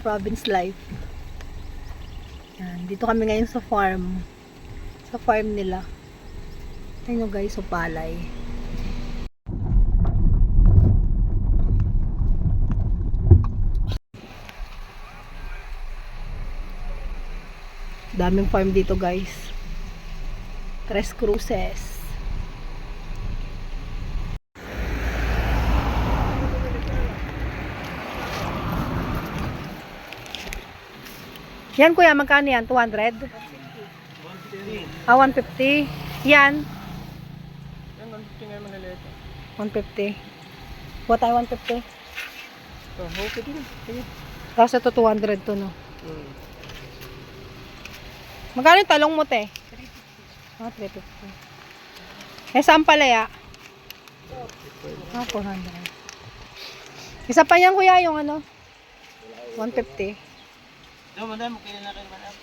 Province life. Yan. Dito kami ngayon sa farm. Sa farm nila. Ayun guys, so palay. Daming farm dito guys. 3 cruces. Yan kuya, magkano yan? 200? 150. Ah, 150. Yan. Yan, 150 nga yung maliliit. 150. Kuha tayo 150. So, okay din. Sige. Tapos ito 200 to, no? Hmm. Magkano yung talong mo, te? 350. Ah, 350. Eh, saan palaya? Ah, 400. Isa pa yan, kuya, yung ano? 150. So, madam, kaya na kayo, madam.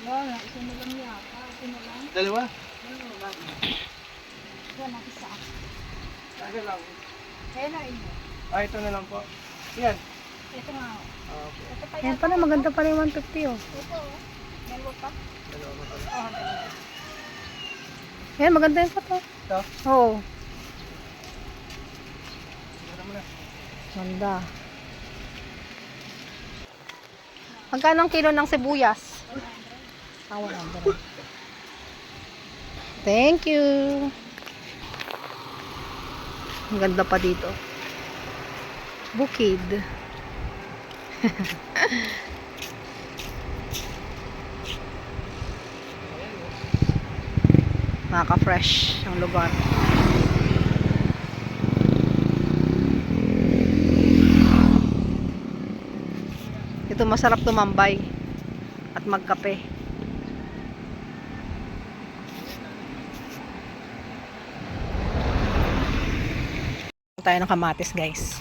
Wala, isa na lang niya. Isa na lang. Dalawa? Wala, isa. Aga lang. Kaya na inyo. Ah, ito na lang po. Yan. Ito nga. Ah, okay. Ito pa Ayan pala, maganda pala yung 150, oh. Ito, oh. Dalawa pa. Dalawa pa pala. Oh, dalawa. Ayan, maganda yung photo. Ito? Oo. Ano mo na? Ganda. Magkano ang kilo ng sibuyas? Ah, 100. Thank you. Ang ganda pa dito. Bukid. Nakaka-fresh ang lugar. Ito masarap tumambay at magkape. Tayo ng kamatis, guys.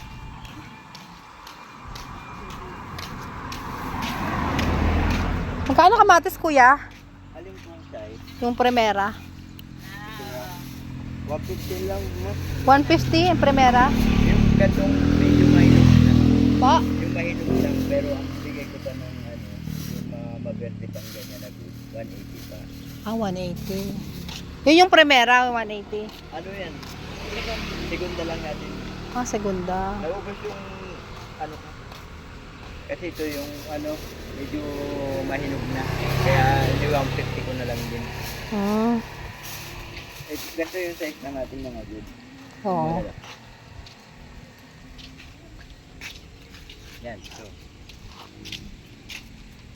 Magkano kamatis, kuya? Alin pong size? Yung primera. 150 lang mo. 150 yung primera. Yung gatong medyo mahinog na. Po. Yung mahinog lang, pero ang bigay ko pa ng ano, yung maberde pang ganyan na good, 180 pa. Ah, 180. Yun yung primera, 180. Ano yan? Segunda lang natin. Ah, segunda. Naubos yung ano ko. Kasi ito yung ano, medyo mahinog na. Kaya yung 150 ko na lang din. Hmm. Eh, ganito yung size ng ating mga good. Oo. Yan, so.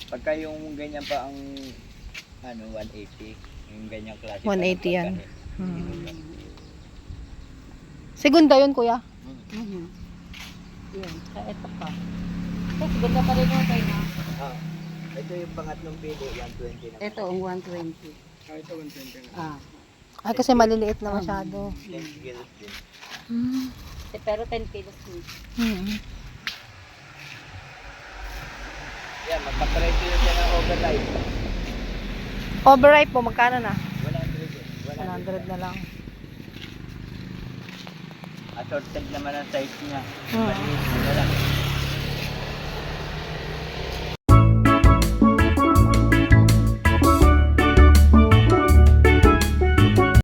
Pagka yung ganyan pa ang ano, 180, yung ganyang klase. 180 yan. Hmm. Segunda yun, kuya. Mhm. Yun. Ito pa. Ito, ganda pa rin yung kayo na. Ah, ito yung pangatlong pili, 120 na. Ito, ang 120. Ah, ito 120 na. Ah. Ay, kasi maliliit na masyado. 10 kilos din. Hmm. Pero 10 kilos yun. Hmm. Yan, magpapareto yun siya ng override. Overripe po, magkano na? 100 yun. 100 na lang. Assorted naman ang size niya. Hmm. Maliit na lang.